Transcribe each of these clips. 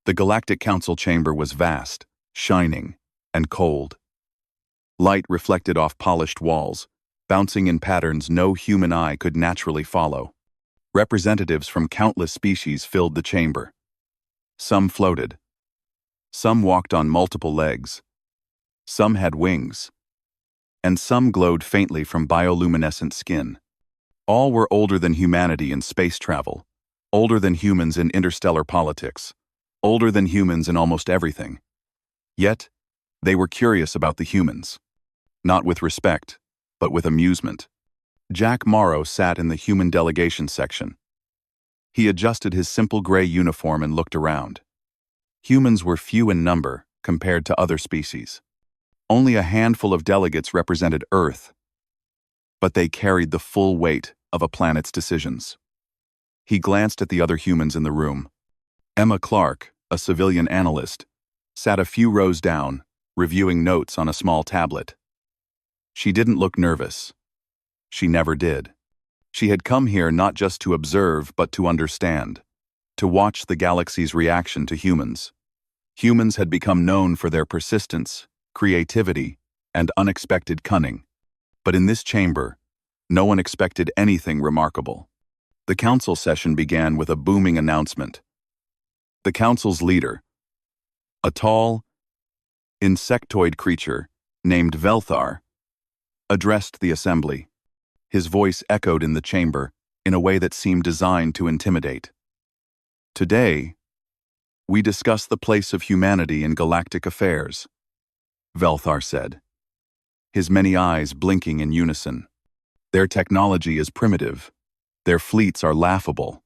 The Galactic Council chamber was vast, shining, and cold. Light reflected off polished walls, bouncing in patterns no human eye could naturally follow. Representatives from countless species filled the chamber. Some floated. Some walked on multiple legs. Some had wings. And some glowed faintly from bioluminescent skin. All were older than humanity in space travel, older than humans in interstellar politics, older than humans in almost everything. Yet, they were curious about the humans. Not with respect, but with amusement. Jack Morrow sat in the human delegation section. He adjusted his simple gray uniform and looked around. Humans were few in number compared to other species. Only a handful of delegates represented Earth, but they carried the full weight of a planet's decisions. He glanced at the other humans in the room. Emma Clark, a civilian analyst, sat a few rows down, reviewing notes on a small tablet. She didn't look nervous. She never did. She had come here not just to observe, but to understand, to watch the galaxy's reaction to humans. Humans had become known for their persistence, creativity, and unexpected cunning. But in this chamber, no one expected anything remarkable. The council session began with a booming announcement. The council's leader, a tall, insectoid creature named Velthar, addressed the assembly. His voice echoed in the chamber in a way that seemed designed to intimidate. Today, we discuss the place of humanity in galactic affairs, Velthar said, his many eyes blinking in unison. Their technology is primitive. Their fleets are laughable.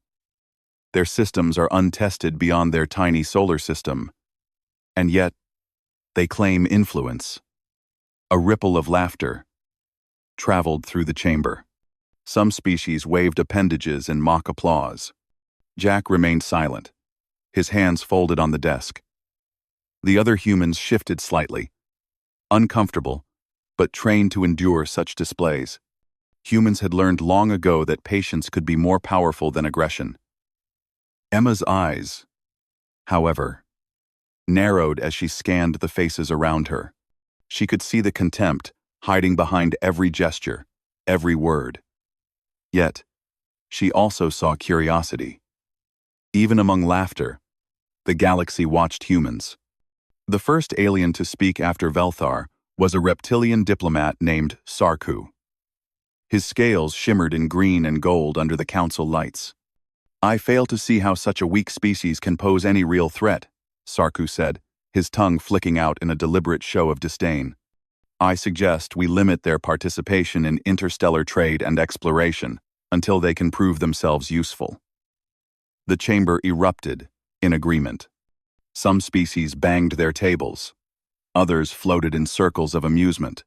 Their systems are untested beyond their tiny solar system. And yet, they claim influence. A ripple of laughter traveled through the chamber. Some species waved appendages in mock applause. Jack remained silent, his hands folded on the desk. The other humans shifted slightly, uncomfortable, but trained to endure such displays. Humans had learned long ago that patience could be more powerful than aggression. Emma's eyes, however, narrowed as she scanned the faces around her. She could see the contempt hiding behind every gesture, every word. Yet, she also saw curiosity. Even among laughter, the galaxy watched humans. The first alien to speak after Velthar was a reptilian diplomat named Sarku. His scales shimmered in green and gold under the council lights. "I fail to see how such a weak species can pose any real threat," Sarku said, his tongue flicking out in a deliberate show of disdain. "I suggest we limit their participation in interstellar trade and exploration until they can prove themselves useful." The chamber erupted in agreement. Some species banged their tables. Others floated in circles of amusement.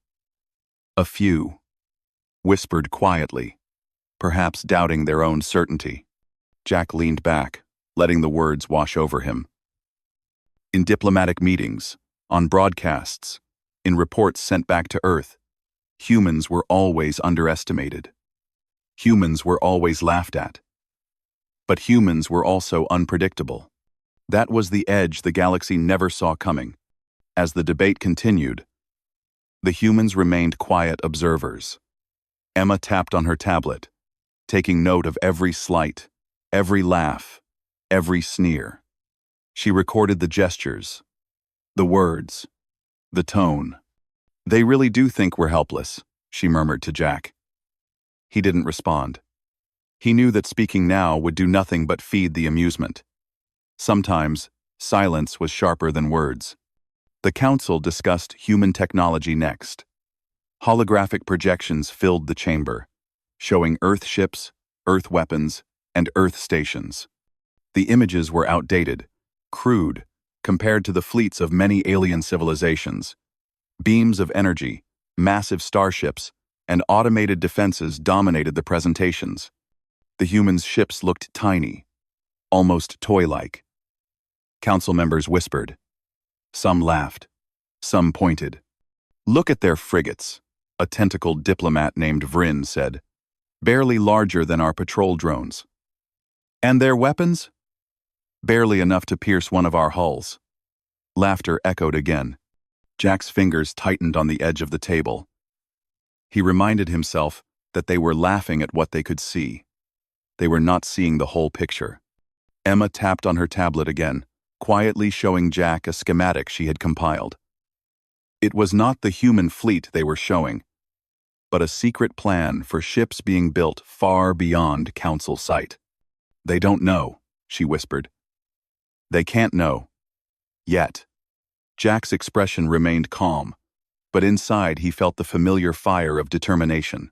A few whispered quietly, perhaps doubting their own certainty. Jack leaned back, letting the words wash over him. In diplomatic meetings, on broadcasts, in reports sent back to Earth, humans were always underestimated. Humans were always laughed at. But humans were also unpredictable. That was the edge the galaxy never saw coming. As the debate continued, the humans remained quiet observers. Emma tapped on her tablet, taking note of every slight, every laugh, every sneer. She recorded the gestures, the words, the tone. "They really do think we're helpless," she murmured to Jack. He didn't respond. He knew that speaking now would do nothing but feed the amusement. Sometimes, silence was sharper than words. The council discussed human technology next. Holographic projections filled the chamber, showing Earth ships, Earth weapons, and Earth stations. The images were outdated, crude, compared to the fleets of many alien civilizations. Beams of energy, massive starships, and automated defenses dominated the presentations. The humans' ships looked tiny, almost toy-like. Council members whispered. Some laughed. Some pointed. "Look at their frigates," a tentacled diplomat named Vryn said, "barely larger than our patrol drones." "And their weapons?" barely enough to pierce one of our hulls. Laughter echoed again. Jack's fingers tightened on the edge of the table. He reminded himself that they were laughing at what they could see. They were not seeing the whole picture. Emma tapped on her tablet again, quietly showing Jack a schematic she had compiled. It was not the human fleet they were showing, but a secret plan for ships being built far beyond Council sight. "They don't know," she whispered. "They can't know. Yet." Jack's expression remained calm, but inside he felt the familiar fire of determination.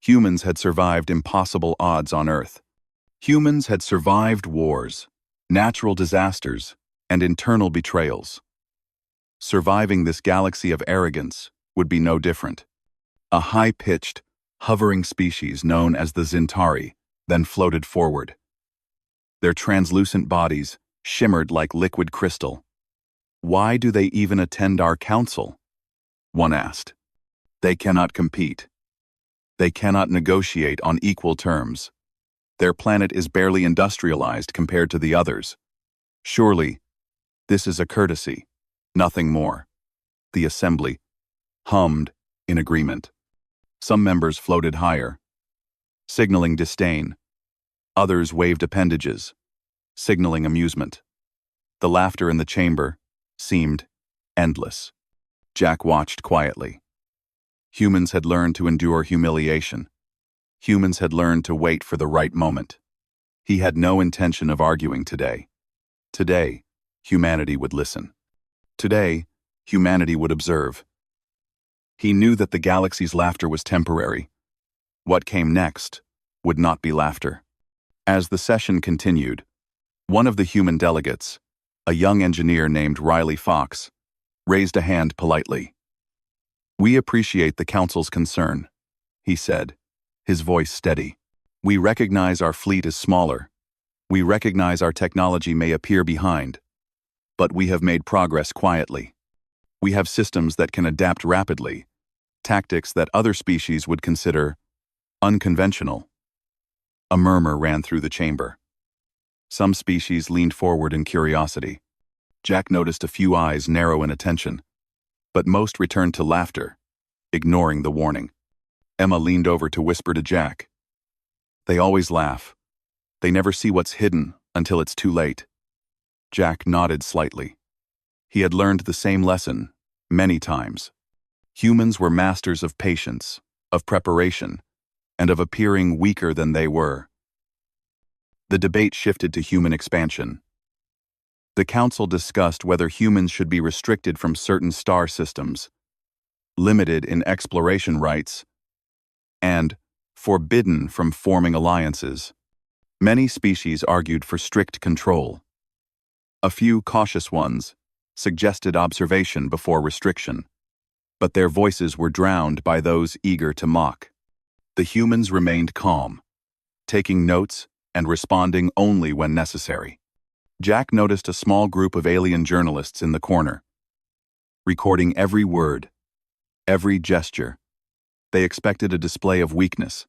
Humans had survived impossible odds on Earth. Humans had survived wars, natural disasters, and internal betrayals. Surviving this galaxy of arrogance would be no different. A high-pitched, hovering species known as the Zintari then floated forward. Their translucent bodies shimmered like liquid crystal. "Why do they even attend our council?" one asked. "They cannot compete. They cannot negotiate on equal terms. Their planet is barely industrialized compared to the others. Surely, this is a courtesy, nothing more." The assembly hummed in agreement. Some members floated higher, signaling disdain. Others waved appendages, signaling amusement. The laughter in the chamber seemed endless. Jack watched quietly. Humans had learned to endure humiliation. Humans had learned to wait for the right moment. He had no intention of arguing today. Today, humanity would listen. Today, humanity would observe. He knew that the galaxy's laughter was temporary. What came next would not be laughter. As the session continued, one of the human delegates, a young engineer named Riley Fox, raised a hand politely. "We appreciate the Council's concern," he said, his voice steady. "We recognize our fleet is smaller. We recognize our technology may appear behind. But we have made progress quietly. We have systems that can adapt rapidly, tactics that other species would consider unconventional." A murmur ran through the chamber. Some species leaned forward in curiosity. Jack noticed a few eyes narrow in attention, but most returned to laughter, ignoring the warning. Emma leaned over to whisper to Jack. "They always laugh. They never see what's hidden until it's too late." Jack nodded slightly. He had learned the same lesson many times. Humans were masters of patience, of preparation, and of appearing weaker than they were. The debate shifted to human expansion. The Council discussed whether humans should be restricted from certain star systems, limited in exploration rights, and forbidden from forming alliances. Many species argued for strict control. A few cautious ones suggested observation before restriction, but their voices were drowned by those eager to mock. The humans remained calm, taking notes and responding only when necessary. Jack noticed a small group of alien journalists in the corner, recording every word, every gesture. They expected a display of weakness.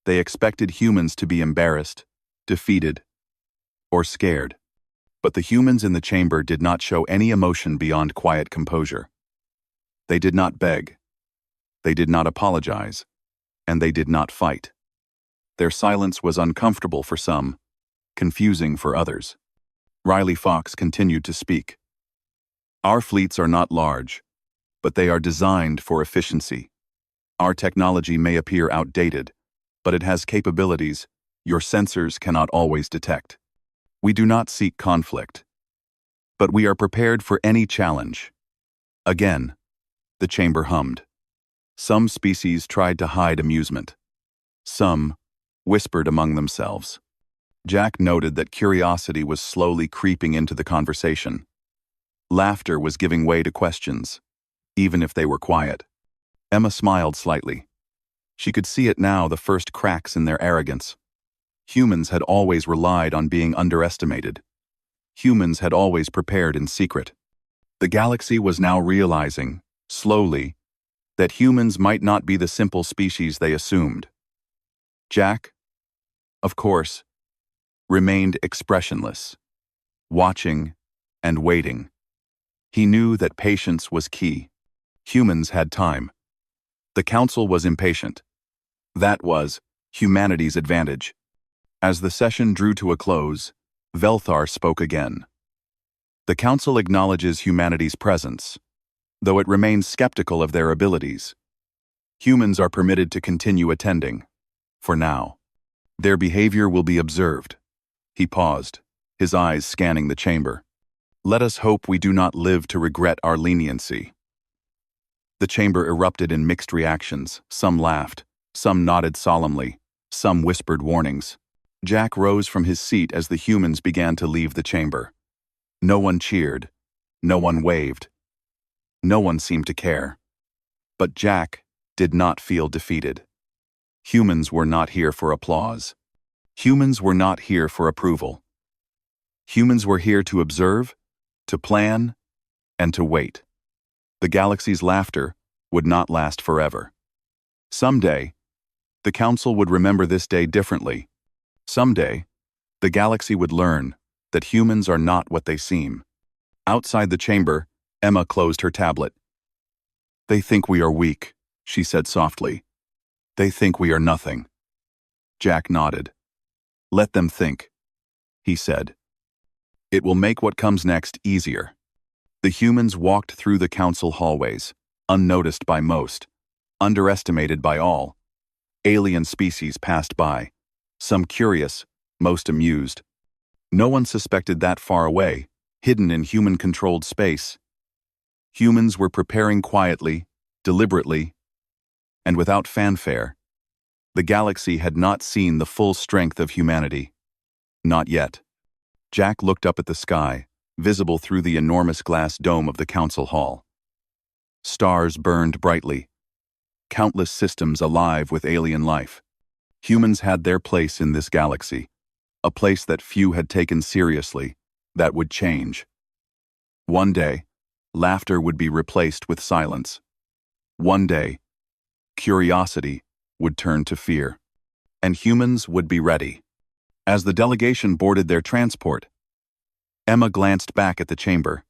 They expected humans to be embarrassed, defeated, or scared. But the humans in the chamber did not show any emotion beyond quiet composure. They did not beg. They did not apologize. And they did not fight. Their silence was uncomfortable for some, confusing for others. Riley Fox continued to speak. "Our fleets are not large, but they are designed for efficiency. Our technology may appear outdated, but it has capabilities your sensors cannot always detect. We do not seek conflict, but we are prepared for any challenge." Again, the chamber hummed. Some species tried to hide amusement. Some whispered among themselves. Jack noted that curiosity was slowly creeping into the conversation. Laughter was giving way to questions, even if they were quiet. Emma smiled slightly. She could see it now, the first cracks in their arrogance. Humans had always relied on being underestimated. Humans had always prepared in secret. The galaxy was now realizing, slowly, that humans might not be the simple species they assumed. Jack, of course, remained expressionless. watching, and waiting. He knew that patience was key. Humans had time. The council was impatient. That was humanity's advantage. As the session drew to a close, Velthar spoke again. The council acknowledges humanity's presence, though it remains skeptical of their abilities. Humans are permitted to continue attending, for now. Their behavior will be observed. He paused, his eyes scanning the chamber. Let us hope we do not live to regret our leniency. The chamber erupted in mixed reactions. Some laughed, some nodded solemnly, some whispered warnings. Jack rose from his seat as the humans began to leave the chamber. No one cheered. No one waved. No one seemed to care. But Jack did not feel defeated. Humans were not here for applause. Humans were not here for approval. Humans were here to observe, to plan, and to wait. The galaxy's laughter would not last forever. Someday, the Council would remember this day differently. Someday, the galaxy would learn that humans are not what they seem. Outside the chamber, Emma closed her tablet. They think we are weak, she said softly. They think we are nothing. Jack nodded. Let them think, he said. It will make what comes next easier. The humans walked through the council hallways, unnoticed by most, underestimated by all. Alien species passed by, some curious, most amused. No one suspected that far away, hidden in human-controlled space. Humans were preparing quietly, deliberately, and without fanfare. The galaxy had not seen the full strength of humanity. Not yet. Jack looked up at the sky, visible through the enormous glass dome of the council hall. Stars burned brightly, countless systems alive with alien life. Humans had their place in this galaxy, a place that few had taken seriously, that would change. One day, laughter would be replaced with silence. One day, curiosity would turn to fear, and humans would be ready. As the delegation boarded their transport, Emma glanced back at the chamber.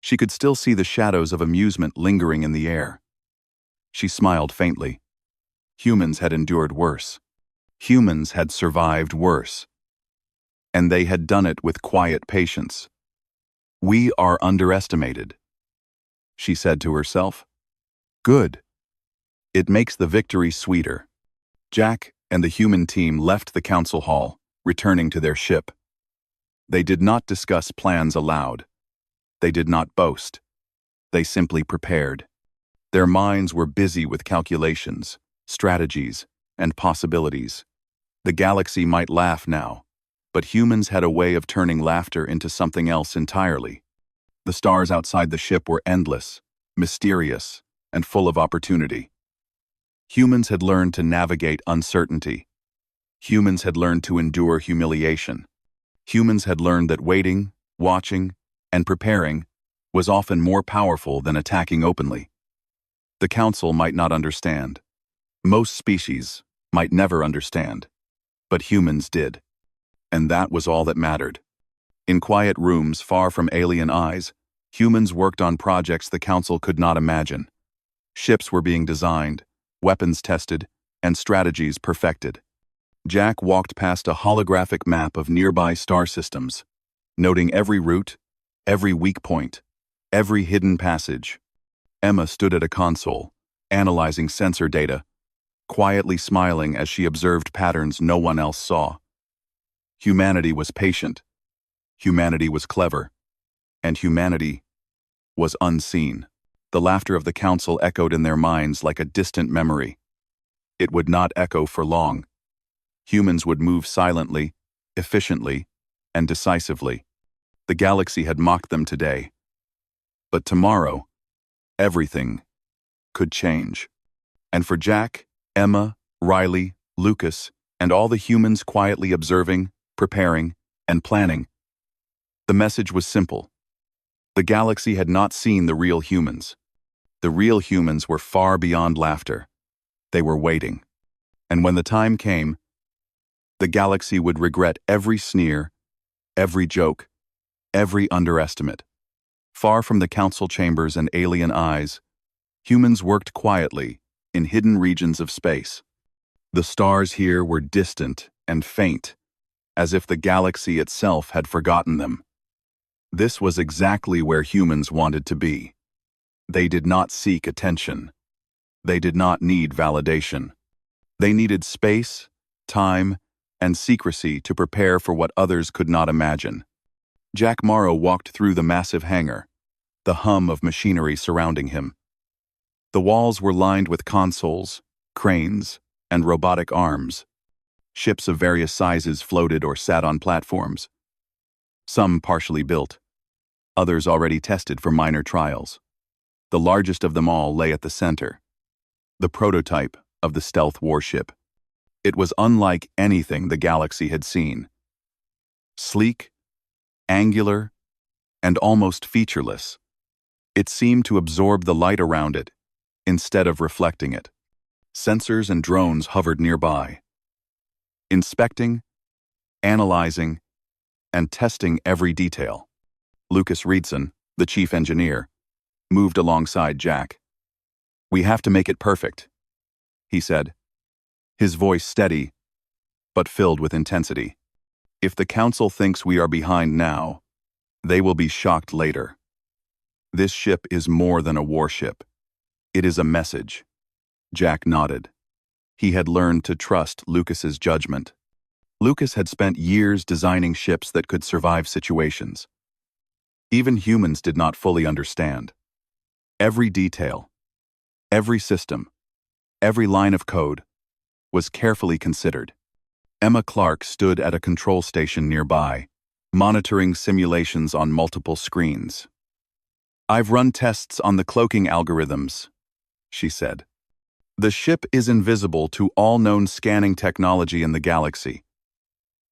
She could still see the shadows of amusement lingering in the air. She smiled faintly. Humans had endured worse. Humans had survived worse. And they had done it with quiet patience. We are underestimated, she said to herself. Good. It makes the victory sweeter. Jack and the human team left the council hall, returning to their ship. They did not discuss plans aloud. They did not boast. They simply prepared. Their minds were busy with calculations, strategies, and possibilities. The galaxy might laugh now, but humans had a way of turning laughter into something else entirely. The stars outside the ship were endless, mysterious, and full of opportunity. Humans had learned to navigate uncertainty. Humans had learned to endure humiliation. Humans had learned that waiting, watching, and preparing was often more powerful than attacking openly. The Council might not understand. Most species might never understand. But humans did. And that was all that mattered. In quiet rooms far from alien eyes, humans worked on projects the Council could not imagine. Ships were being designed, weapons tested, and strategies perfected. Jack walked past a holographic map of nearby star systems, noting every route, every weak point, every hidden passage. Emma stood at a console, analyzing sensor data, quietly smiling as she observed patterns no one else saw. Humanity was patient, humanity was clever, and humanity was unseen. The laughter of the council echoed in their minds like a distant memory. It would not echo for long. Humans would move silently, efficiently, and decisively. The galaxy had mocked them today. But tomorrow, everything could change. And for Jack, Emma, Riley, Lucas, and all the humans quietly observing, preparing, and planning, the message was simple. The galaxy had not seen the real humans. The real humans were far beyond laughter. They were waiting. And when the time came, the galaxy would regret every sneer, every joke, every underestimate. Far from the council chambers and alien eyes, humans worked quietly in hidden regions of space. The stars here were distant and faint, as if the galaxy itself had forgotten them. This was exactly where humans wanted to be. They did not seek attention. They did not need validation. They needed space, time, and secrecy to prepare for what others could not imagine. Jack Morrow walked through the massive hangar, the hum of machinery surrounding him. The walls were lined with consoles, cranes, and robotic arms. Ships of various sizes floated or sat on platforms. Some partially built, others already tested for minor trials. The largest of them all lay at the center, the prototype of the stealth warship. It was unlike anything the galaxy had seen. Sleek, angular, and almost featureless, it seemed to absorb the light around it instead of reflecting it. Sensors and drones hovered nearby, inspecting, analyzing, and testing every detail. Lucas Reedson, the chief engineer, moved alongside Jack. "We have to make it perfect," he said, his voice steady, but filled with intensity. "If the council thinks we are behind now, they will be shocked later. This ship is more than a warship. It is a message." Jack nodded. He had learned to trust Lucas's judgment. Lucas had spent years designing ships that could survive situations. Even humans did not fully understand. Every detail, every system, every line of code was carefully considered. Emma Clark stood at a control station nearby, monitoring simulations on multiple screens. "I've run tests on the cloaking algorithms," she said. "The ship is invisible to all known scanning technology in the galaxy.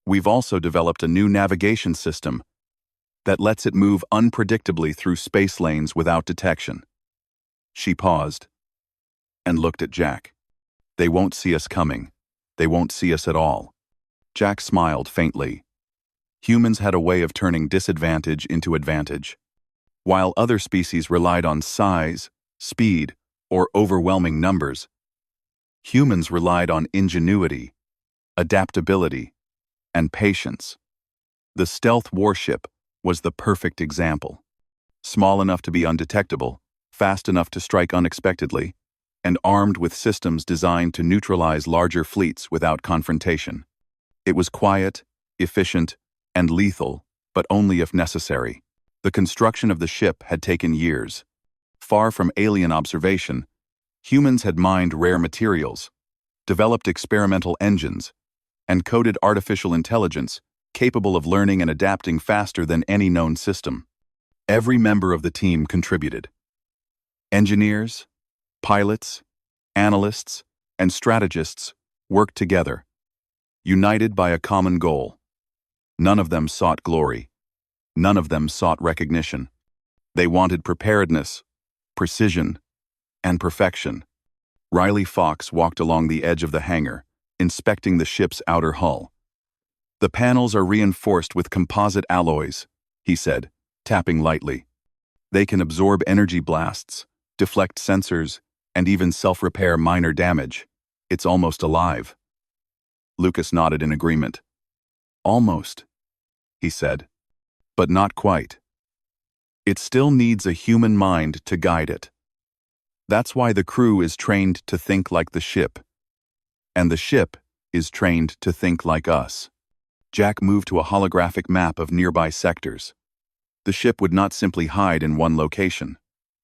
We've also developed a new navigation system that lets it move unpredictably through space lanes without detection." She paused and looked at Jack. "They won't see us coming. They won't see us at all." Jack smiled faintly. Humans had a way of turning disadvantage into advantage. While other species relied on size, speed, or overwhelming numbers, humans relied on ingenuity, adaptability, and patience. The stealth warship was the perfect example. Small enough to be undetectable, fast enough to strike unexpectedly, and armed with systems designed to neutralize larger fleets without confrontation. It was quiet, efficient, and lethal, but only if necessary. The construction of the ship had taken years. Far from alien observation, humans had mined rare materials, developed experimental engines, and coded artificial intelligence capable of learning and adapting faster than any known system. Every member of the team contributed. Engineers, pilots, analysts, and strategists worked together, united by a common goal. None of them sought glory. None of them sought recognition. They wanted preparedness, precision, and perfection. Riley Fox walked along the edge of the hangar, inspecting the ship's outer hull. "The panels are reinforced with composite alloys," he said, tapping lightly. "They can absorb energy blasts, deflect sensors, and even self-repair minor damage. It's almost alive." Lucas nodded in agreement. "Almost," he said, "but not quite. It still needs a human mind to guide it. That's why the crew is trained to think like the ship, and the ship is trained to think like us." Jack moved to a holographic map of nearby sectors. The ship would not simply hide in one location.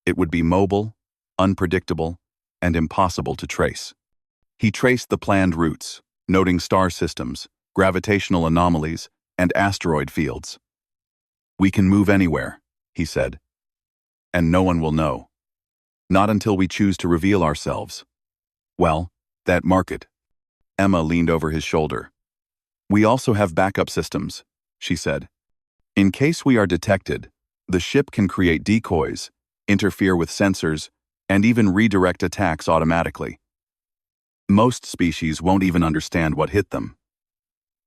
It would be mobile, unpredictable, and impossible to trace. He traced the planned routes, noting star systems, gravitational anomalies, and asteroid fields. "We can move anywhere," he said, "and no one will know. Not until we choose to reveal ourselves. Well, that market." Emma leaned over his shoulder. "We also have backup systems," she said. "In case we are detected, the ship can create decoys, interfere with sensors, and even redirect attacks automatically. Most species won't even understand what hit them."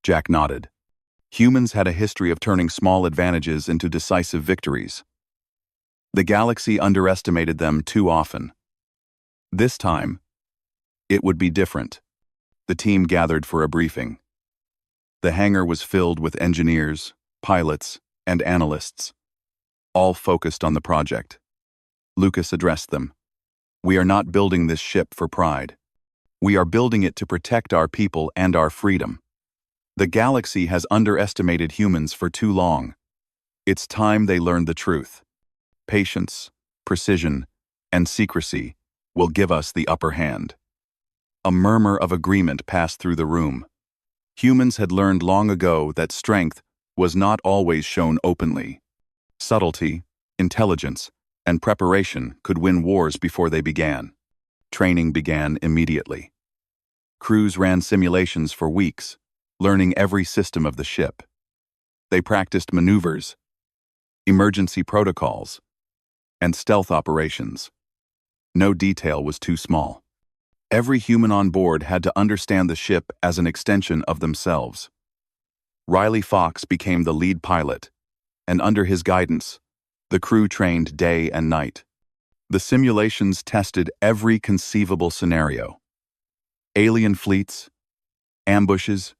Jack nodded. Humans had a history of turning small advantages into decisive victories. The galaxy underestimated them too often. This time, it would be different. The team gathered for a briefing. The hangar was filled with engineers, pilots, and analysts, all focused on the project. Lucas addressed them. "We are not building this ship for pride. We are building it to protect our people and our freedom. The galaxy has underestimated humans for too long. It's time they learned the truth. Patience, precision, and secrecy will give us the upper hand." A murmur of agreement passed through the room. Humans had learned long ago that strength was not always shown openly. Subtlety, intelligence, and preparation could win wars before they began. Training began immediately. Crews ran simulations for weeks, learning every system of the ship. They practiced maneuvers, emergency protocols, and stealth operations. No detail was too small. Every human on board had to understand the ship as an extension of themselves. Riley Fox became the lead pilot, and under his guidance, the crew trained day and night. The simulations tested every conceivable scenario. Alien fleets, ambushes,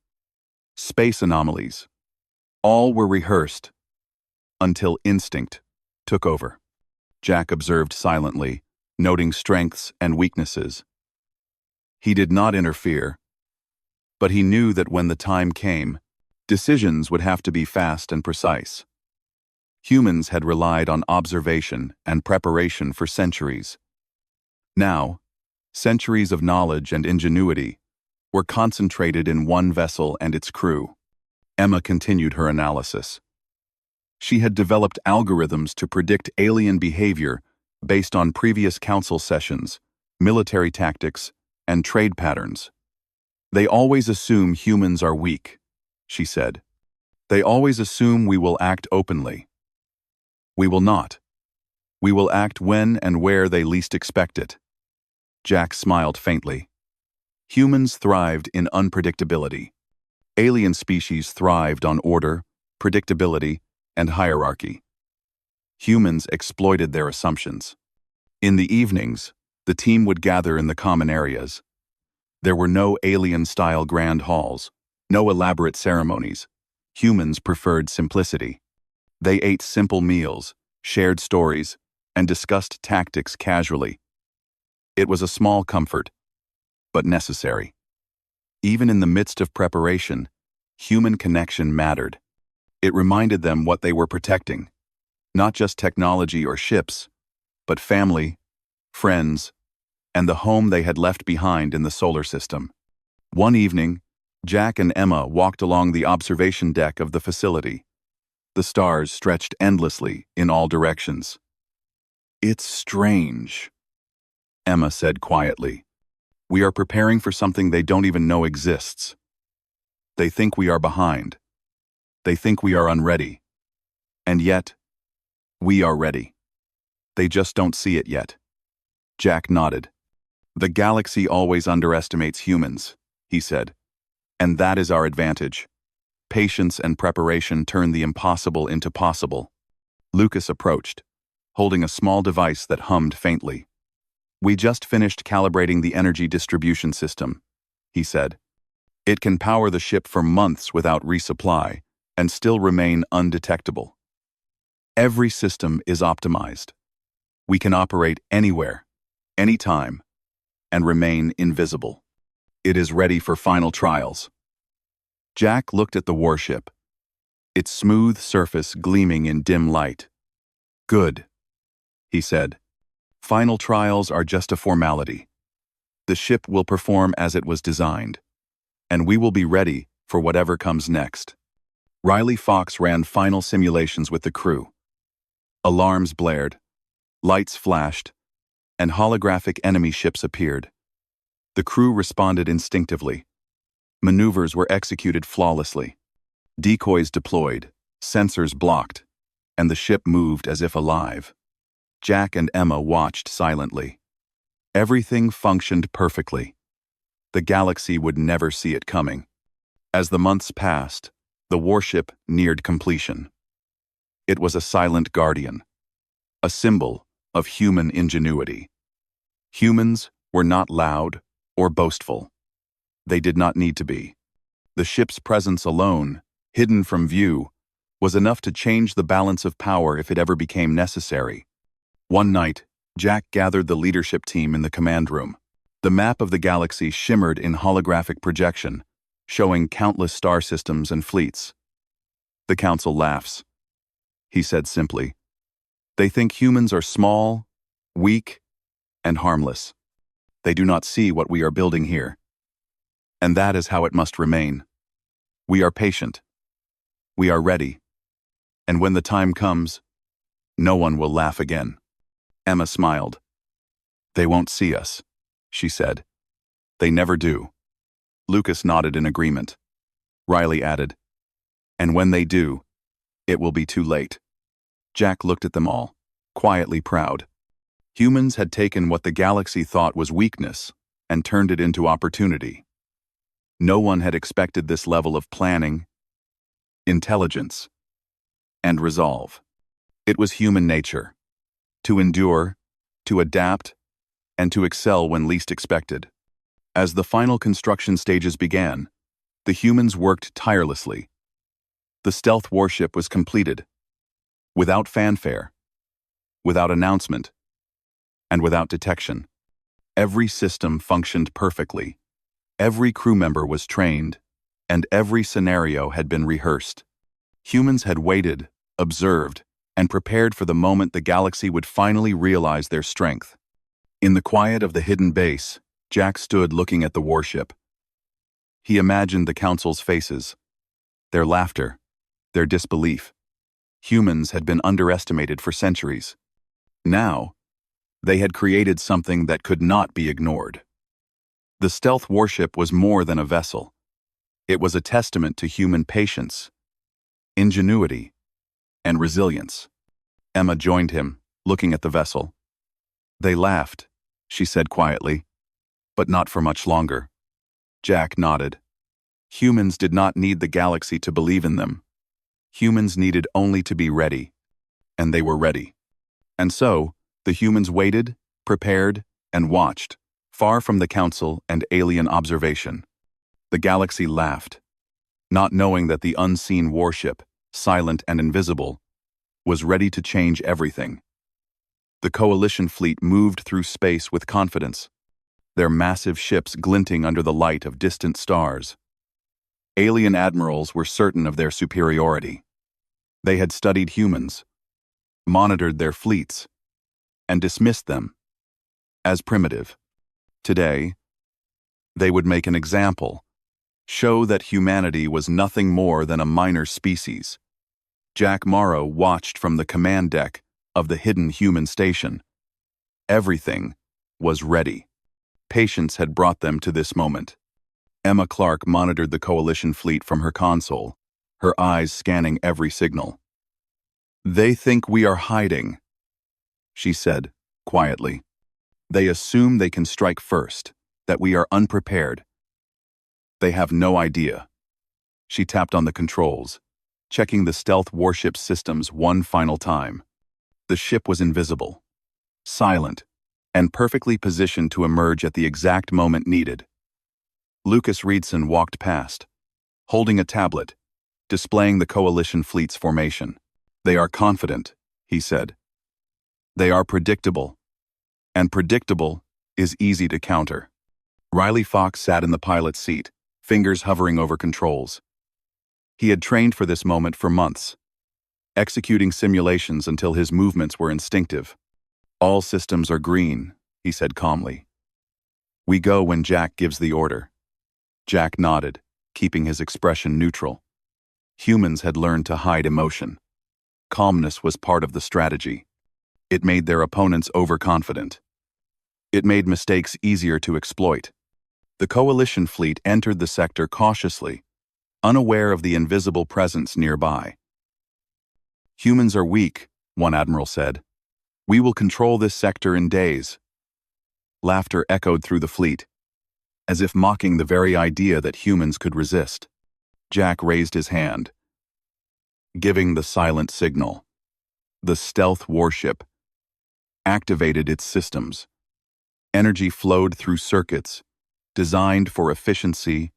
space anomalies, all were rehearsed until instinct took over. Jack observed silently, noting strengths and weaknesses. He did not interfere, but he knew that when the time came, decisions would have to be fast and precise. Humans had relied on observation and preparation for centuries. Now, centuries of knowledge and ingenuity were concentrated in one vessel and its crew. Emma continued her analysis. She had developed algorithms to predict alien behavior based on previous council sessions, military tactics, and trade patterns. "They always assume humans are weak," she said. "They always assume we will act openly. We will not. We will act when and where they least expect it." Jack smiled faintly. Humans thrived in unpredictability. Alien species thrived on order, predictability, and hierarchy. Humans exploited their assumptions. In the evenings, the team would gather in the common areas. There were no alien-style grand halls, no elaborate ceremonies. Humans preferred simplicity. They ate simple meals, shared stories, and discussed tactics casually. It was a small comfort, but necessary. Even in the midst of preparation, human connection mattered. It reminded them what they were protecting. Not just technology or ships, but family, friends, and the home they had left behind in the solar system. One evening, Jack and Emma walked along the observation deck of the facility. The stars stretched endlessly in all directions. "It's strange," Emma said quietly. "We are preparing for something they don't even know exists. They think we are behind. They think we are unready. And yet, we are ready. They just don't see it yet." Jack nodded. "The galaxy always underestimates humans," he said. "And that is our advantage. Patience and preparation turn the impossible into possible." Lucas approached, holding a small device that hummed faintly. "We just finished calibrating the energy distribution system," he said. "It can power the ship for months without resupply and still remain undetectable. Every system is optimized. We can operate anywhere, anytime, and remain invisible. It is ready for final trials." Jack looked at the warship, its smooth surface gleaming in dim light. "Good," he said. "Final trials are just a formality. The ship will perform as it was designed, and we will be ready for whatever comes next." Riley Fox ran final simulations with the crew. Alarms blared, lights flashed, and holographic enemy ships appeared. The crew responded instinctively. Maneuvers were executed flawlessly. Decoys deployed, sensors blocked, and the ship moved as if alive. Jack and Emma watched silently. Everything functioned perfectly. The galaxy would never see it coming. As the months passed, The warship neared completion. It was a silent guardian, a symbol of human ingenuity. Humans were not loud or boastful. They did not need to be. The ship's presence alone, hidden from view, was enough to change the balance of power if it ever became necessary. One night, Jack gathered the leadership team in the command room. The map of the galaxy shimmered in holographic projection, showing countless star systems and fleets. "The Council laughs," he said simply. "They think humans are small, weak, and harmless. They do not see what we are building here. And that is how it must remain. We are patient. We are ready. And when the time comes, no one will laugh again." Emma smiled. "They won't see us," she said. "They never do." Lucas nodded in agreement. Riley added, "And when they do, it will be too late." Jack looked at them all, quietly proud. Humans had taken what the galaxy thought was weakness and turned it into opportunity. No one had expected this level of planning, intelligence, and resolve. It was human nature, to endure, to adapt, and to excel when least expected. As the final construction stages began, the humans worked tirelessly. The stealth warship was completed, without fanfare, without announcement, and without detection. Every system functioned perfectly. Every crew member was trained, and every scenario had been rehearsed. Humans had waited, observed, and prepared for the moment the galaxy would finally realize their strength. In the quiet of the hidden base, Jack stood looking at the warship. He imagined the Council's faces, their laughter, their disbelief. Humans had been underestimated for centuries. Now, they had created something that could not be ignored. The stealth warship was more than a vessel. It was a testament to human patience, ingenuity, and resilience. Emma joined him, looking at the vessel. "They laughed," she said quietly, "but not for much longer." Jack nodded. Humans did not need the galaxy to believe in them. Humans needed only to be ready. And they were ready. And so, the humans waited, prepared, and watched, far from the Council and alien observation. The galaxy laughed, not knowing that the unseen warship, silent and invisible, was ready to change everything. The Coalition fleet moved through space with confidence, their massive ships glinting under the light of distant stars. Alien admirals were certain of their superiority. They had studied humans, monitored their fleets, and dismissed them as primitive. Today, they would make an example, show that humanity was nothing more than a minor species. Jack Morrow watched from the command deck of the hidden human station. Everything was ready. Patience had brought them to this moment. Emma Clark monitored the Coalition fleet from her console, her eyes scanning every signal. "They think we are hiding," she said, quietly. "They assume they can strike first, that we are unprepared. They have no idea." She tapped on the controls, checking the stealth warship systems one final time. The ship was invisible, silent, and perfectly positioned to emerge at the exact moment needed. Lucas Reedson walked past, holding a tablet, displaying the Coalition fleet's formation. "They are confident," he said. "They are predictable, and predictable is easy to counter." Riley Fox sat in the pilot's seat, fingers hovering over controls. He had trained for this moment for months, executing simulations until his movements were instinctive. "All systems are green," he said calmly. "We go when Jack gives the order." Jack nodded, keeping his expression neutral. Humans had learned to hide emotion. Calmness was part of the strategy. It made their opponents overconfident. It made mistakes easier to exploit. The Coalition fleet entered the sector cautiously, unaware of the invisible presence nearby. "Humans are weak," one admiral said. "We will control this sector in days." Laughter echoed through the fleet, as if mocking the very idea that humans could resist. Jack raised his hand, giving the silent signal. The stealth warship activated its systems. Energy flowed through circuits designed for efficiency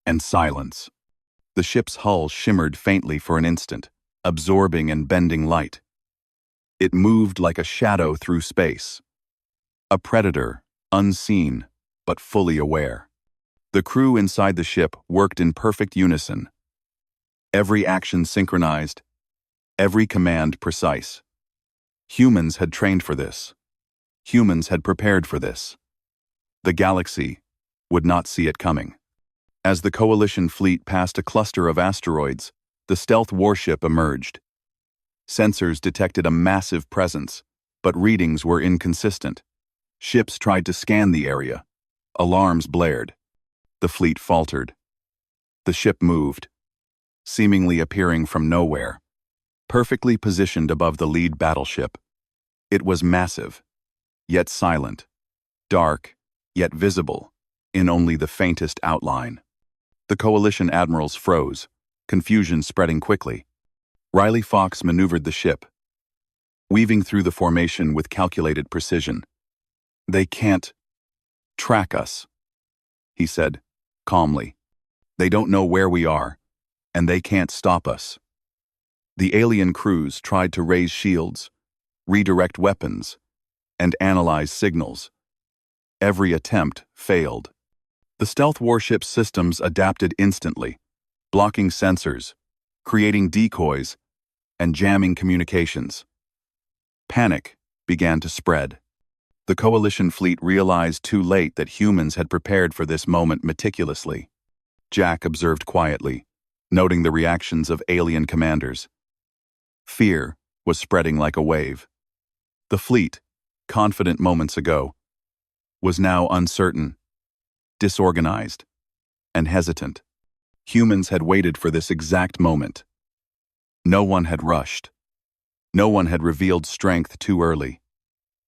and silence. The ship's hull shimmered faintly for an instant, absorbing and bending light. It moved like a shadow through space. A predator, unseen, but fully aware. The crew inside the ship worked in perfect unison. Every action synchronized, every command precise. Humans had trained for this. Humans had prepared for this. The galaxy would not see it coming. As the Coalition fleet passed a cluster of asteroids, the stealth warship emerged. Sensors detected a massive presence, but readings were inconsistent. Ships tried to scan the area. Alarms blared. The fleet faltered. The ship moved, seemingly appearing from nowhere, perfectly positioned above the lead battleship. It was massive, yet silent, dark, yet visible, in only the faintest outline. The Coalition admirals froze, confusion spreading quickly. Riley Fox maneuvered the ship, weaving through the formation with calculated precision. "They can't track us," he said, calmly. "They don't know where we are, and they can't stop us." The alien crews tried to raise shields, redirect weapons, and analyze signals. Every attempt failed. The stealth warship's systems adapted instantly, blocking sensors, creating decoys, and jamming communications. Panic began to spread. The Coalition fleet realized too late that humans had prepared for this moment meticulously. Jack observed quietly, noting the reactions of alien commanders. Fear was spreading like a wave. The fleet, confident moments ago, was now uncertain, disorganized, and hesitant. Humans had waited for this exact moment. No one had rushed. No one had revealed strength too early.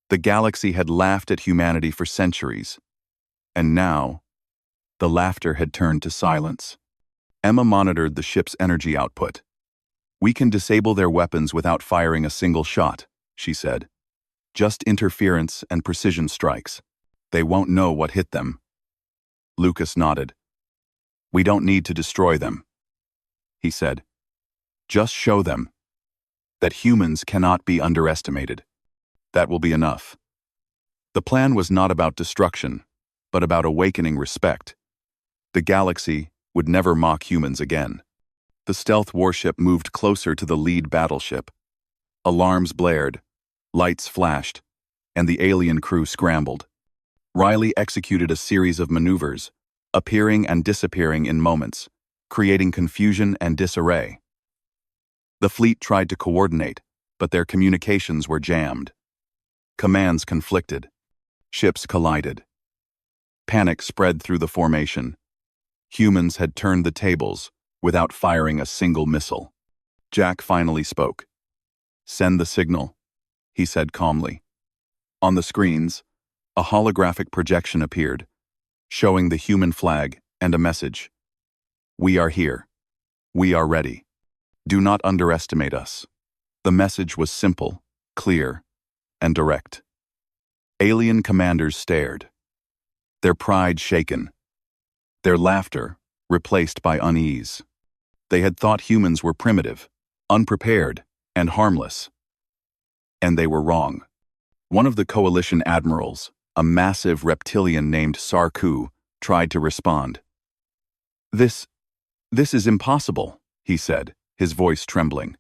The galaxy had laughed at humanity for centuries, and now, the laughter had turned to silence. Emma monitored the ship's energy output. "We can disable their weapons without firing a single shot," she said. "Just interference and precision strikes. They won't know what hit them." Lucas nodded. "We don't need to destroy them," he said. "Just show them that humans cannot be underestimated. That will be enough." The plan was not about destruction, but about awakening respect. The galaxy would never mock humans again. The stealth warship moved closer to the lead battleship. Alarms blared, lights flashed, and the alien crew scrambled. Riley executed a series of maneuvers, appearing and disappearing in moments, creating confusion and disarray. The fleet tried to coordinate, but their communications were jammed. Commands conflicted. Ships collided. Panic spread through the formation. Humans had turned the tables without firing a single missile. Jack finally spoke. "Send the signal," he said calmly. On the screens, a holographic projection appeared, showing the human flag and a message. "We are here. We are ready. Do not underestimate us." The message was simple, clear, and direct. Alien commanders stared, their pride shaken, their laughter replaced by unease. They had thought humans were primitive, unprepared, and harmless. And they were wrong. One of the Coalition admirals, a massive reptilian named Sarku, tried to respond. This is impossible," he said, his voice trembling.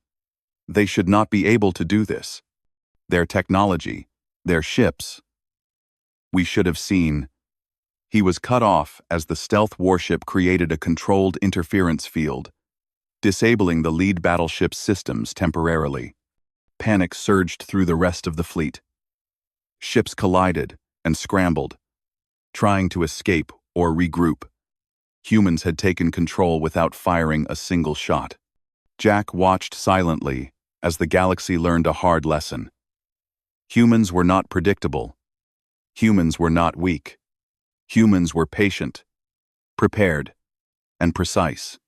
"They should not be able to do this. Their technology, their ships. We should have seen." He was cut off as the stealth warship created a controlled interference field, disabling the lead battleship's systems temporarily. Panic surged through the rest of the fleet. Ships collided and scrambled, trying to escape or regroup. Humans had taken control without firing a single shot. Jack watched silently as the galaxy learned a hard lesson. Humans were not predictable. Humans were not weak. Humans were patient, prepared, and precise.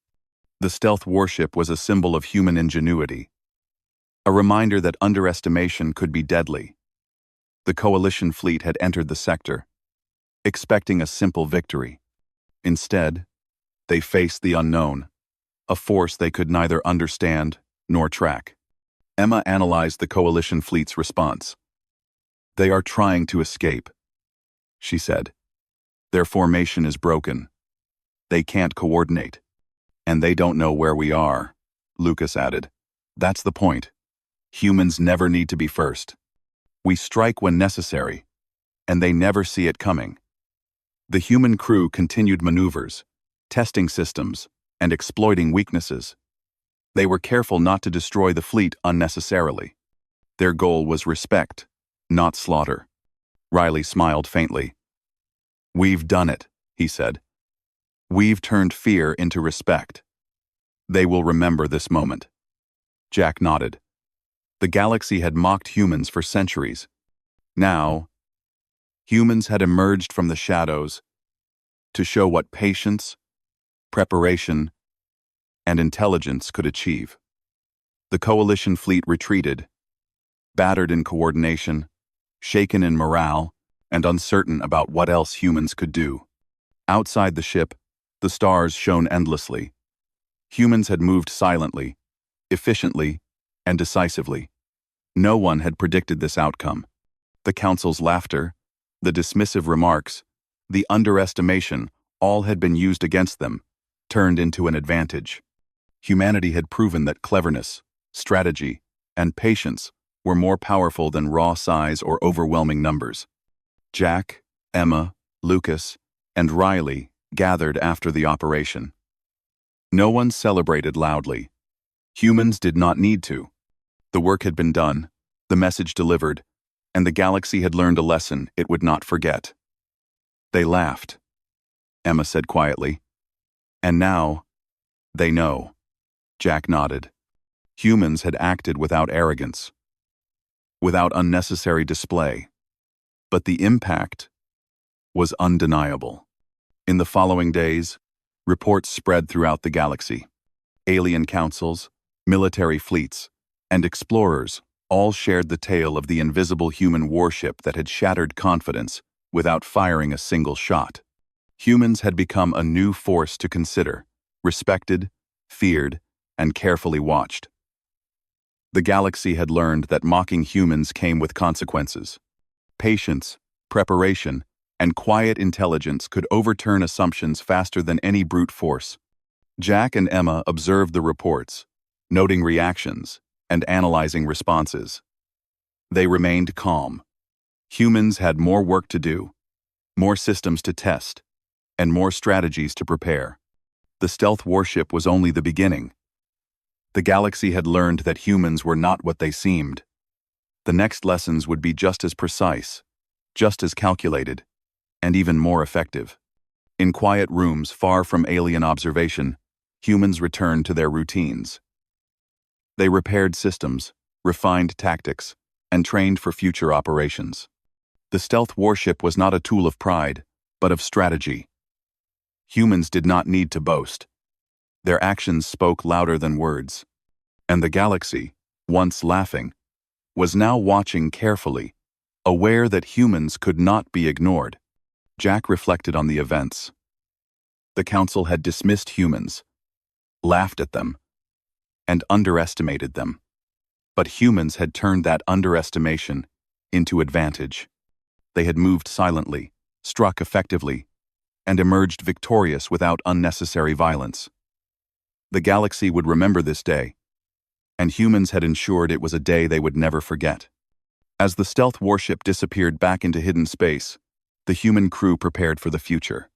The stealth warship was a symbol of human ingenuity, a reminder that underestimation could be deadly. The coalition fleet had entered the sector, expecting a simple victory. Instead, they faced the unknown, a force they could neither understand nor track. Emma analyzed the coalition fleet's response. "They are trying to escape," she said. "Their formation is broken. They can't coordinate. And they don't know where we are," Lucas added. "That's the point. Humans never need to be first. We strike when necessary, and they never see it coming." The human crew continued maneuvers, testing systems, and exploiting weaknesses. They were careful not to destroy the fleet unnecessarily. Their goal was respect, not slaughter. Riley smiled faintly. "We've done it," he said. "We've turned fear into respect. They will remember this moment." Jack nodded. The galaxy had mocked humans for centuries. Now, humans had emerged from the shadows to show what patience, preparation, and intelligence could achieve. The coalition fleet retreated, battered in coordination, shaken in morale, and uncertain about what else humans could do. Outside the ship, the stars shone endlessly. Humans had moved silently, efficiently, and decisively. No one had predicted this outcome. The council's laughter, the dismissive remarks, the underestimation, all had been used against them, turned into an advantage. Humanity had proven that cleverness, strategy, and patience were more powerful than raw size or overwhelming numbers. Jack, Emma, Lucas, and Riley gathered after the operation. No one celebrated loudly. Humans did not need to. The work had been done, the message delivered, and the galaxy had learned a lesson it would not forget. They laughed, Emma said quietly. "And now, they know." Jack nodded. Humans had acted without arrogance, without unnecessary display. But the impact was undeniable. In the following days, reports spread throughout the galaxy. Alien councils, military fleets, and explorers all shared the tale of the invisible human warship that had shattered confidence without firing a single shot. Humans had become a new force to consider, respected, feared, and carefully watched. The galaxy had learned that mocking humans came with consequences. Patience, preparation, and quiet intelligence could overturn assumptions faster than any brute force. Jack and Emma observed the reports, noting reactions and analyzing responses. They remained calm. Humans had more work to do, more systems to test, and more strategies to prepare. The stealth warship was only the beginning. The galaxy had learned that humans were not what they seemed. The next lessons would be just as precise, just as calculated, and even more effective. In quiet rooms far from alien observation, humans returned to their routines. They repaired systems, refined tactics, and trained for future operations. The stealth warship was not a tool of pride, but of strategy. Humans did not need to boast. Their actions spoke louder than words. And the galaxy, once laughing, was now watching carefully, aware that humans could not be ignored. Jack reflected on the events. The council had dismissed humans, laughed at them, and underestimated them. But humans had turned that underestimation into advantage. They had moved silently, struck effectively, and emerged victorious without unnecessary violence. The galaxy would remember this day, and humans had ensured it was a day they would never forget. As the stealth warship disappeared back into hidden space, the human crew prepared for the future.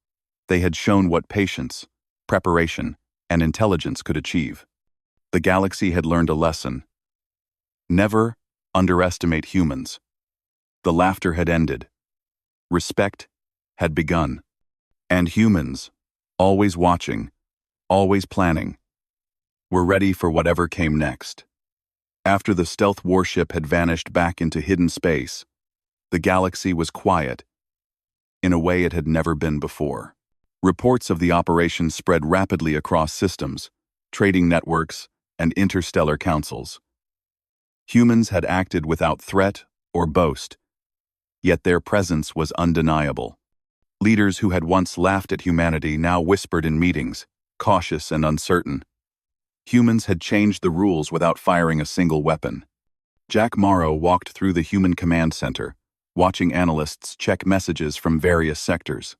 They had shown what patience, preparation, and intelligence could achieve. The galaxy had learned a lesson. Never underestimate humans. The laughter had ended. Respect had begun. And humans, always watching, always planning, were ready for whatever came next. After the stealth warship had vanished back into hidden space, the galaxy was quiet in a way it had never been before. Reports of the operation spread rapidly across systems, trading networks, and interstellar councils. Humans had acted without threat or boast, yet their presence was undeniable. Leaders who had once laughed at humanity now whispered in meetings, cautious and uncertain. Humans had changed the rules without firing a single weapon. Jack Morrow walked through the Human Command Center, watching analysts check messages from various sectors.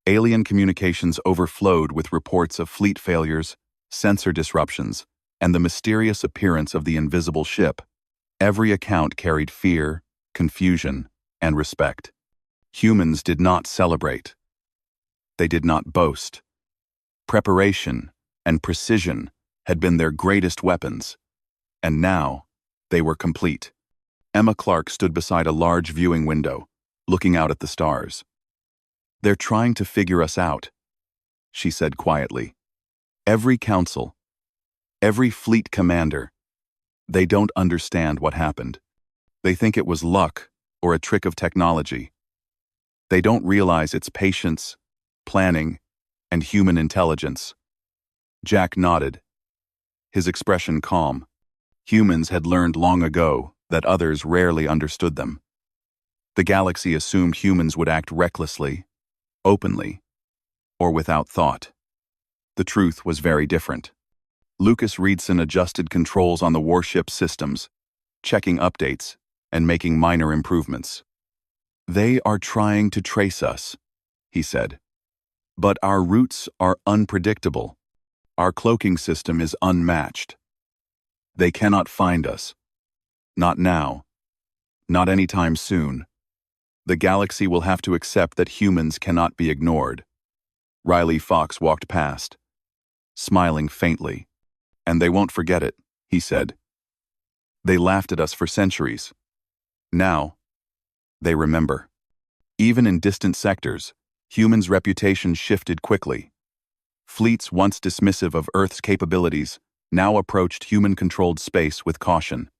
Alien communications overflowed with reports of fleet failures, sensor disruptions, and the mysterious appearance of the invisible ship. Every account carried fear, confusion, and respect. Humans did not celebrate. They did not boast. Preparation and precision had been their greatest weapons, and now they were complete. Emma Clark stood beside a large viewing window, looking out at the stars. "They're trying to figure us out," she said quietly. "Every council, every fleet commander, they don't understand what happened. They think it was luck or a trick of technology. They don't realize it's patience, planning, and human intelligence." Jack nodded, his expression calm. Humans had learned long ago that others rarely understood them. The galaxy assumed humans would act recklessly, openly, or without thought. The truth was very different. Lucas Reedson adjusted controls on the warship systems, checking updates and making minor improvements. "They are trying to trace us," he said. "But our routes are unpredictable. Our cloaking system is unmatched. They cannot find us. Not now. Not anytime soon. The galaxy will have to accept that humans cannot be ignored." Riley Fox walked past, smiling faintly. "And they won't forget it," he said. "They laughed at us for centuries. Now, they remember." Even in distant sectors, humans' reputations shifted quickly. Fleets once dismissive of Earth's capabilities now approached human-controlled space with caution.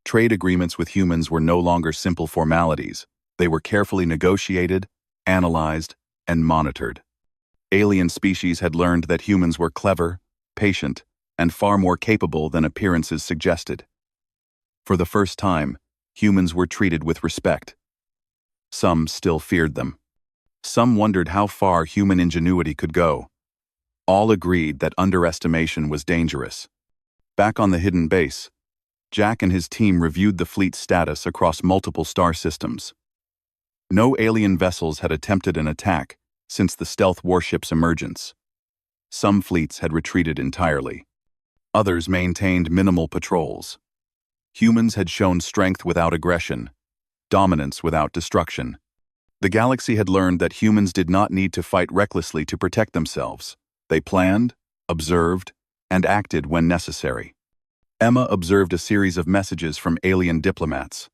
Trade agreements with humans were no longer simple formalities. They were carefully negotiated, analyzed, and monitored. Alien species had learned that humans were clever, patient, and far more capable than appearances suggested. For the first time, humans were treated with respect. Some still feared them. Some wondered how far human ingenuity could go. All agreed that underestimation was dangerous. Back on the hidden base, Jack and his team reviewed the fleet's status across multiple star systems. No alien vessels had attempted an attack since the stealth warship's emergence. Some fleets had retreated entirely. Others maintained minimal patrols. Humans had shown strength without aggression, dominance without destruction. The galaxy had learned that humans did not need to fight recklessly to protect themselves. They planned, observed, and acted when necessary. Emma observed a series of messages from alien diplomats.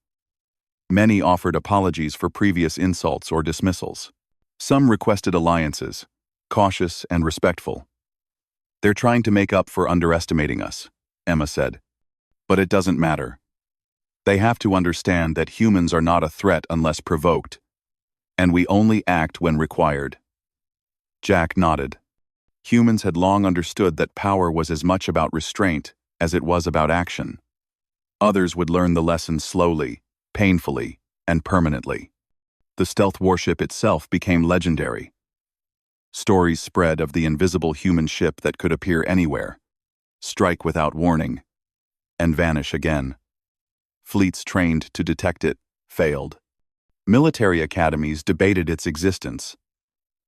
Many offered apologies for previous insults or dismissals. Some requested alliances, cautious and respectful. "They're trying to make up for underestimating us," Emma said. "But it doesn't matter. They have to understand that humans are not a threat unless provoked, and we only act when required." Jack nodded. Humans had long understood that power was as much about restraint as it was about action. Others would learn the lesson slowly, painfully, and permanently. The stealth warship itself became legendary. Stories spread of the invisible human ship that could appear anywhere, strike without warning, and vanish again. Fleets trained to detect it failed. Military academies debated its existence.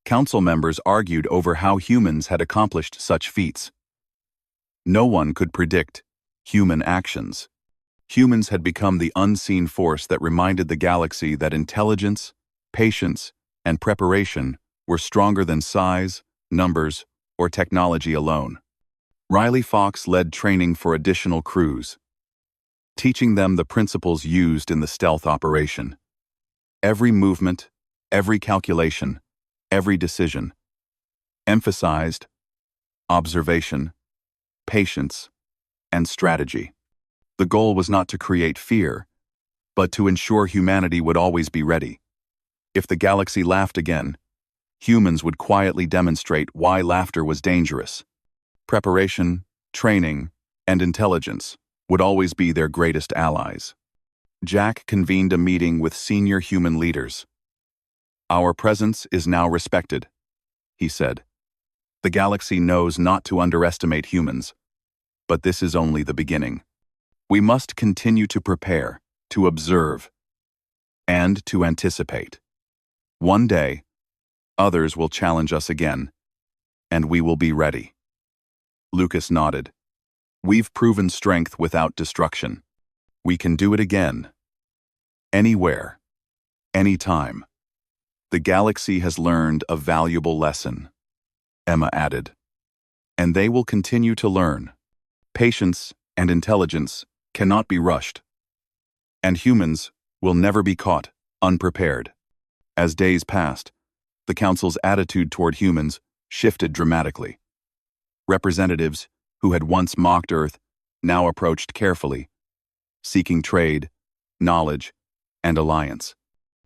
Council members argued over how humans had accomplished such feats. No one could predict human actions. Humans had become the unseen force that reminded the galaxy that intelligence, patience, and preparation were stronger than size, numbers, or technology alone. Riley Fox led training for additional crews, teaching them the principles used in the stealth operation. Every movement, every calculation, every decision emphasized observation, patience, and strategy. The goal was not to create fear, but to ensure humanity would always be ready. If the galaxy laughed again, humans would quietly demonstrate why laughter was dangerous. Preparation, training, and intelligence would always be their greatest allies. Jack convened a meeting with senior human leaders. "Our presence is now respected," he said. "The galaxy knows not to underestimate humans, but this is only the beginning. We must continue to prepare, to observe, and to anticipate. One day, others will challenge us again, and we will be ready." Lucas nodded. "We've proven strength without destruction. We can do it again. Anywhere. Anytime. The galaxy has learned a valuable lesson," Emma added. "And they will continue to learn. Patience and intelligence cannot be rushed. And humans will never be caught unprepared." As days passed, the Council's attitude toward humans shifted dramatically. Representatives who had once mocked Earth now approached carefully, seeking trade, knowledge, and alliance.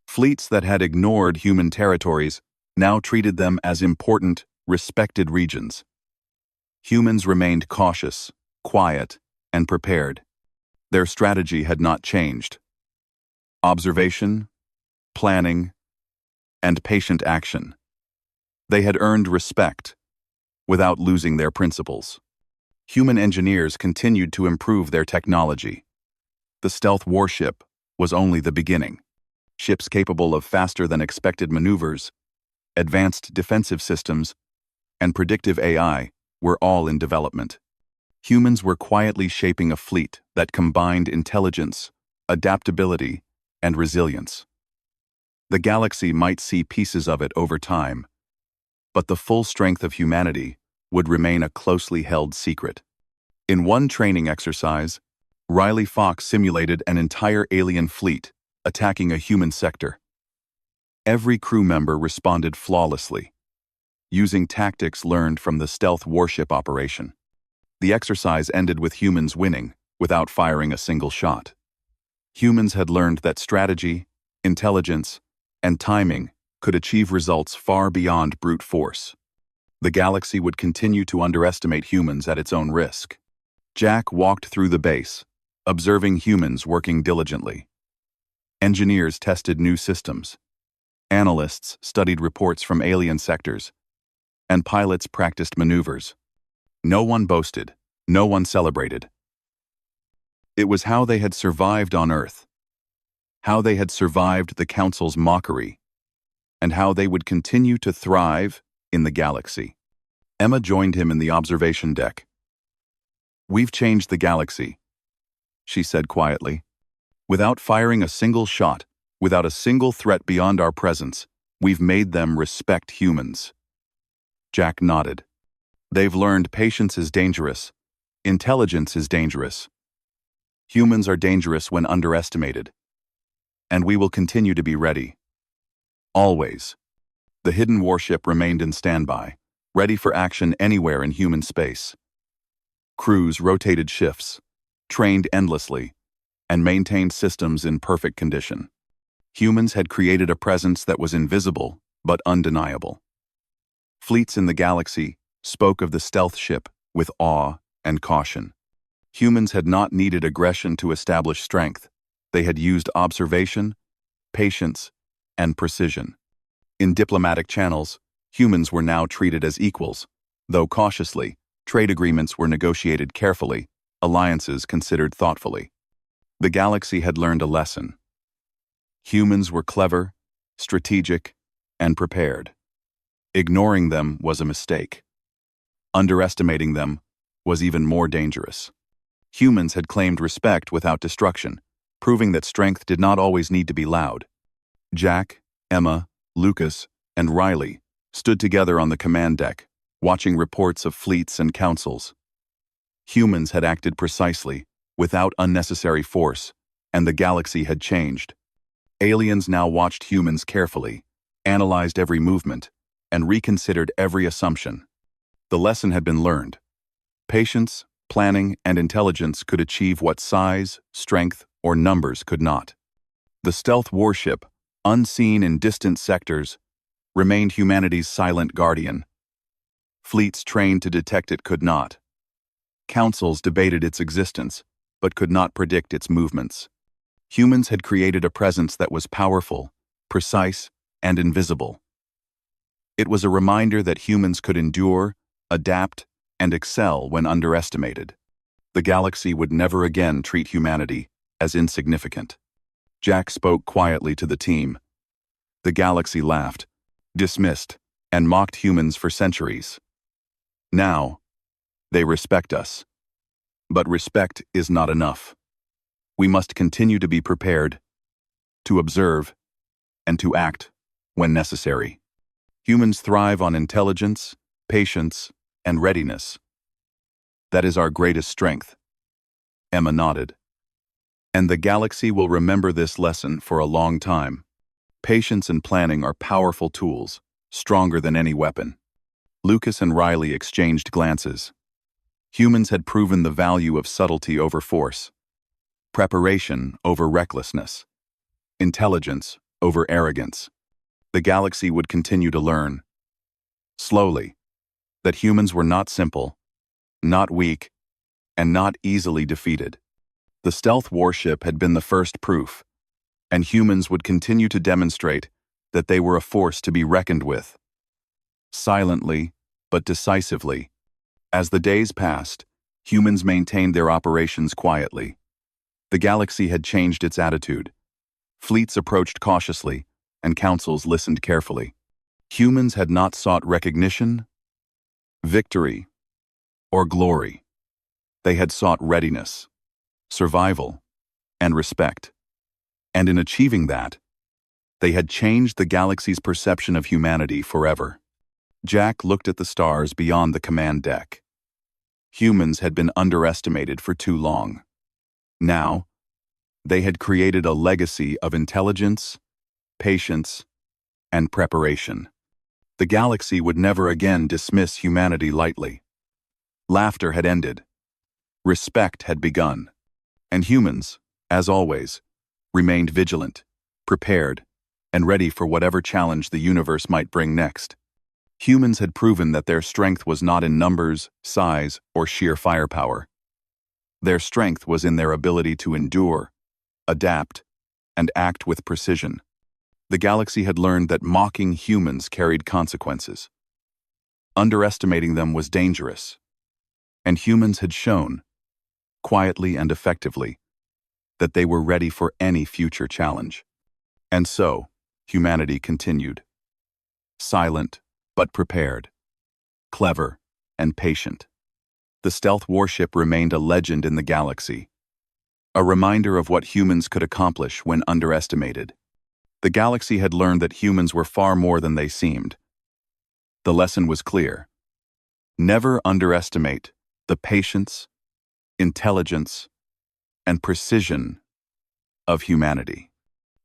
Fleets that had ignored human territories now treated them as important, respected regions. Humans remained cautious, quiet, and prepared. Their strategy had not changed. Observation, planning, and patient action. They had earned respect without losing their principles. Human engineers continued to improve their technology. The stealth warship was only the beginning. Ships capable of faster-than-expected maneuvers, advanced defensive systems, and predictive AI were all in development. Humans were quietly shaping a fleet that combined intelligence, adaptability, and resilience. The galaxy might see pieces of it over time, but the full strength of humanity would remain a closely held secret. In one training exercise, Riley Fox simulated an entire alien fleet attacking a human sector. Every crew member responded flawlessly, using tactics learned from the stealth warship operation. The exercise ended with humans winning without firing a single shot. Humans had learned that strategy, intelligence, and timing could achieve results far beyond brute force. The galaxy would continue to underestimate humans at its own risk. Jack walked through the base, observing humans working diligently. Engineers tested new systems. Analysts studied reports from alien sectors, and pilots practiced maneuvers. No one boasted, no one celebrated. It was how they had survived on Earth, how they had survived the Council's mockery, and how they would continue to thrive in the galaxy. Emma joined him in the observation deck. "We've changed the galaxy," she said quietly. "Without firing a single shot, without a single threat beyond our presence, we've made them respect humans." Jack nodded. "They've learned patience is dangerous. Intelligence is dangerous. Humans are dangerous when underestimated. And we will continue to be ready. Always." The hidden warship remained in standby, ready for action anywhere in human space. Crews rotated shifts, trained endlessly, and maintained systems in perfect condition. Humans had created a presence that was invisible but undeniable. Fleets in the galaxy spoke of the stealth ship with awe and caution. Humans had not needed aggression to establish strength. They had used observation, patience, and precision. In diplomatic channels, humans were now treated as equals. Though cautiously, trade agreements were negotiated carefully, alliances considered thoughtfully. The galaxy had learned a lesson. Humans were clever, strategic, and prepared. Ignoring them was a mistake. Underestimating them was even more dangerous. Humans had claimed respect without destruction, proving that strength did not always need to be loud. Jack, Emma, Lucas, and Riley stood together on the command deck, watching reports of fleets and councils. Humans had acted precisely, without unnecessary force, and the galaxy had changed. Aliens now watched humans carefully, analyzed every movement, and reconsidered every assumption. The lesson had been learned. Patience, planning, and intelligence could achieve what size, strength, or numbers could not. The stealth warship, unseen in distant sectors, remained humanity's silent guardian. Fleets trained to detect it could not. Councils debated its existence, but could not predict its movements. Humans had created a presence that was powerful, precise, and invisible. It was a reminder that humans could endure, adapt, and excel when underestimated. The galaxy would never again treat humanity as insignificant. Jack spoke quietly to the team. The galaxy laughed, dismissed, and mocked humans for centuries. Now, they respect us. But respect is not enough. We must continue to be prepared, to observe, and to act when necessary. Humans thrive on intelligence, patience, and readiness. That is our greatest strength. Emma nodded. And the galaxy will remember this lesson for a long time. Patience and planning are powerful tools, stronger than any weapon. Lucas and Riley exchanged glances. Humans had proven the value of subtlety over force, preparation over recklessness, intelligence over arrogance. The galaxy would continue to learn, slowly, that humans were not simple, not weak, and not easily defeated. The stealth warship had been the first proof, and humans would continue to demonstrate that they were a force to be reckoned with. Silently, but decisively, as the days passed, humans maintained their operations quietly. The galaxy had changed its attitude. Fleets approached cautiously, and councils listened carefully. Humans had not sought recognition, victory, or glory. They had sought readiness, survival, and respect. And in achieving that, they had changed the galaxy's perception of humanity forever. Jack looked at the stars beyond the command deck. Humans had been underestimated for too long. Now, they had created a legacy of intelligence, patience, and preparation. The galaxy would never again dismiss humanity lightly. Laughter had ended. Respect had begun. And humans, as always, remained vigilant, prepared, and ready for whatever challenge the universe might bring next. Humans had proven that their strength was not in numbers, size, or sheer firepower. Their strength was in their ability to endure, adapt, and act with precision. The galaxy had learned that mocking humans carried consequences. Underestimating them was dangerous. And humans had shown, quietly and effectively, that they were ready for any future challenge. And so, humanity continued. Silent, but prepared. Clever, and patient. The stealth warship remained a legend in the galaxy. A reminder of what humans could accomplish when underestimated. The galaxy had learned that humans were far more than they seemed. The lesson was clear. Never underestimate the patience, intelligence, and precision of humanity.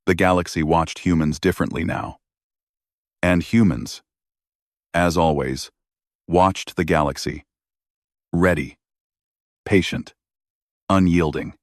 The galaxy watched humans differently now. And humans, as always, watched the galaxy. Ready, patient, unyielding.